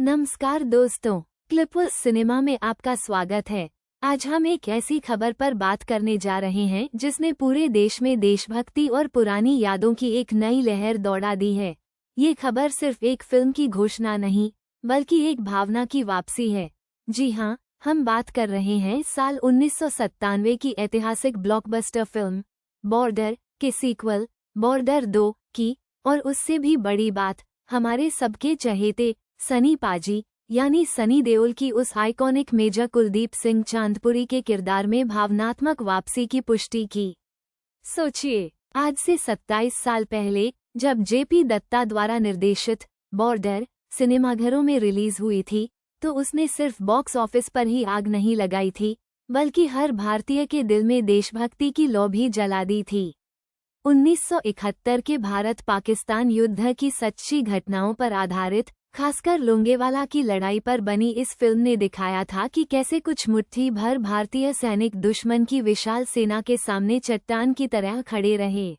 नमस्कार दोस्तों, क्लिपवर्स सिनेमा में आपका स्वागत है। आज हम एक ऐसी खबर पर बात करने जा रहे हैं जिसने पूरे देश में देशभक्ति और पुरानी यादों की एक नई लहर दौड़ा दी है। ये खबर सिर्फ एक फिल्म की घोषणा नहीं, बल्कि एक भावना की वापसी है। जी हाँ, हम बात कर रहे हैं साल 1997 की ऐतिहासिक ब्लॉकबस्टर फिल्म बॉर्डर के सीक्वल बॉर्डर 2 की, और उससे भी बड़ी बात, हमारे सबके चहेते सनी पाजी यानी सनी देओल की उस आइकॉनिक मेजर कुलदीप सिंह चांदपुरी के किरदार में भावनात्मक वापसी की पुष्टि की। सोचिए, आज से 27 साल पहले जब जेपी दत्ता द्वारा निर्देशित बॉर्डर सिनेमाघरों में रिलीज हुई थी, तो उसने सिर्फ बॉक्स ऑफिस पर ही आग नहीं लगाई थी, बल्कि हर भारतीय के दिल में देशभक्ति की लौ भी जला दी थी। 1971 के भारत पाकिस्तान युद्ध की सच्ची घटनाओं पर आधारित, खासकर लोंगेवाला की लड़ाई पर बनी इस फिल्म ने दिखाया था कि कैसे कुछ मुट्ठी भर भारतीय सैनिक दुश्मन की विशाल सेना के सामने चट्टान की तरह खड़े रहे।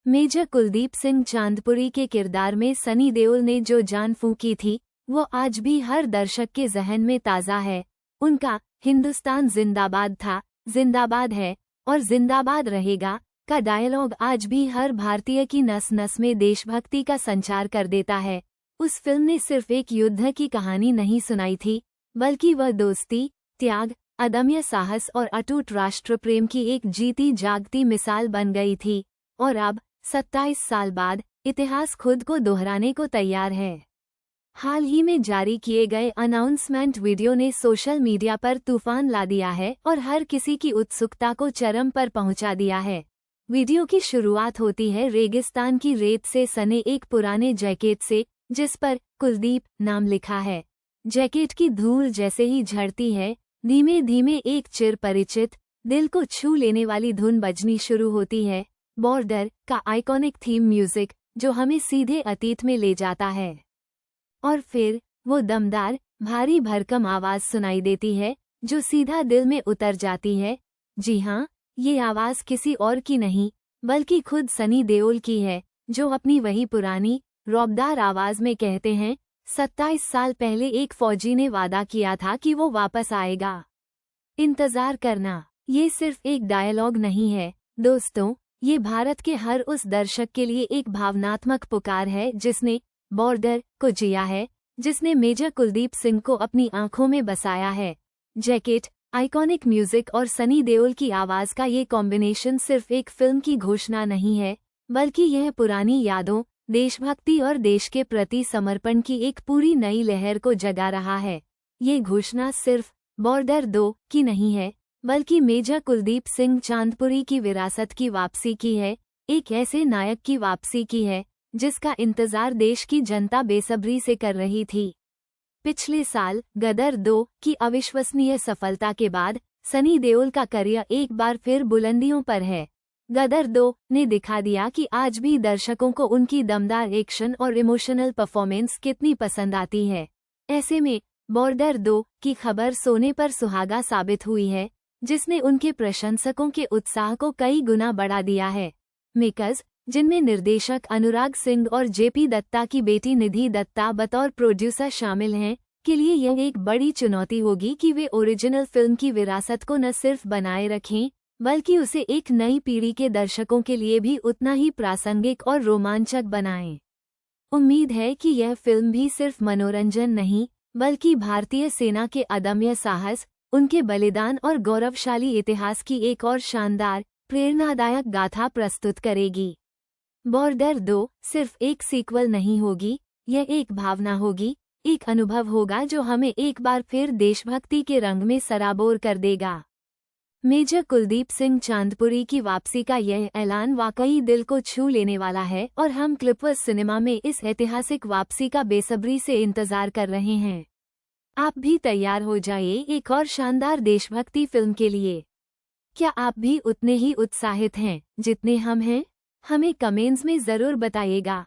मेजर कुलदीप सिंह चांदपुरी के किरदार में सनी देओल ने जो जान फूंकी थी, वो आज भी हर दर्शक के जहन में ताज़ा है। उनका हिंदुस्तान जिंदाबाद था, जिंदाबाद है और जिंदाबाद रहेगा का डायलॉग आज भी हर भारतीय की नस नस में देशभक्ति का संचार कर देता है। उस फिल्म ने सिर्फ एक युद्ध की कहानी नहीं सुनाई थी, बल्कि वह दोस्ती, त्याग, अदम्य साहस और अटूट राष्ट्र प्रेम की एक जीती जागती मिसाल बन गई थी। और अब 27 साल बाद इतिहास खुद को दोहराने को तैयार है। हाल ही में जारी किए गए अनाउंसमेंट वीडियो ने सोशल मीडिया पर तूफान ला दिया है और हर किसी की उत्सुकता को चरम पर पहुंचा दिया है। वीडियो की शुरुआत होती है रेगिस्तान की रेत से सने एक पुराने जैकेट से, जिस पर कुलदीप नाम लिखा है। जैकेट की धूल जैसे ही झड़ती है, धीमे धीमे एक चिर परिचित, दिल को छू लेने वाली धुन बजनी शुरू होती है, बॉर्डर का आइकॉनिक थीम म्यूजिक, जो हमें सीधे अतीत में ले जाता है। और फिर वो दमदार, भारी भरकम आवाज सुनाई देती है, जो सीधा दिल में उतर जाती है। जी हाँ, ये आवाज किसी और की नहीं, बल्कि खुद सनी देओल की है, जो अपनी वही पुरानी रौबदार आवाज में कहते हैं, 27 साल पहले एक फौजी ने वादा किया था कि वो वापस आएगा। इंतजार करना, ये सिर्फ एक डायलॉग नहीं है दोस्तों, ये भारत के हर उस दर्शक के लिए एक भावनात्मक पुकार है जिसने बॉर्डर को जिया है, जिसने मेजर कुलदीप सिंह को अपनी आंखों में बसाया है। जैकेट, आइकॉनिक म्यूजिक और सनी देओल की आवाज का ये कॉम्बिनेशन सिर्फ एक फिल्म की घोषणा नहीं है, बल्कि यह पुरानी यादों, देशभक्ति और देश के प्रति समर्पण की एक पूरी नई लहर को जगा रहा है। ये घोषणा सिर्फ बॉर्डर 2 की नहीं है, बल्कि मेजर कुलदीप सिंह चांदपुरी की विरासत की वापसी की है, एक ऐसे नायक की वापसी की है जिसका इंतजार देश की जनता बेसब्री से कर रही थी। पिछले साल गदर 2 की अविश्वसनीय सफलता के बाद सनी देओल का करियर एक बार फिर बुलंदियों पर है। गदर 2 ने दिखा दिया कि आज भी दर्शकों को उनकी दमदार एक्शन और इमोशनल परफॉर्मेंस कितनी पसंद आती है। ऐसे में बॉर्डर 2 की खबर सोने पर सुहागा साबित हुई है, जिसने उनके प्रशंसकों के उत्साह को कई गुना बढ़ा दिया है। मेकर्स, जिनमें निर्देशक अनुराग सिंह और जेपी दत्ता की बेटी निधि दत्ता बतौर प्रोड्यूसर शामिल हैं, के लिए यह एक बड़ी चुनौती होगी कि वे ओरिजिनल फिल्म की विरासत को न सिर्फ बनाए रखें, बल्कि उसे एक नई पीढ़ी के दर्शकों के लिए भी उतना ही प्रासंगिक और रोमांचक बनाएं। उम्मीद है कि यह फिल्म भी सिर्फ मनोरंजन नहीं, बल्कि भारतीय सेना के अदम्य साहस, उनके बलिदान और गौरवशाली इतिहास की एक और शानदार, प्रेरणादायक गाथा प्रस्तुत करेगी। बॉर्डर 2 सिर्फ एक सीक्वल नहीं होगी, यह एक भावना होगी, एक अनुभव होगा जो हमें एक बार फिर देशभक्ति के रंग में सराबोर कर देगा। मेजर कुलदीप सिंह चांदपुरी की वापसी का यह ऐलान वाकई दिल को छू लेने वाला है और हम क्लिपवर्स सिनेमा में इस ऐतिहासिक वापसी का बेसब्री से इंतजार कर रहे हैं। आप भी तैयार हो जाइए एक और शानदार देशभक्ति फिल्म के लिए। क्या आप भी उतने ही उत्साहित हैं जितने हम हैं? हमें कमेंट्स में ज़रूर बताइएगा।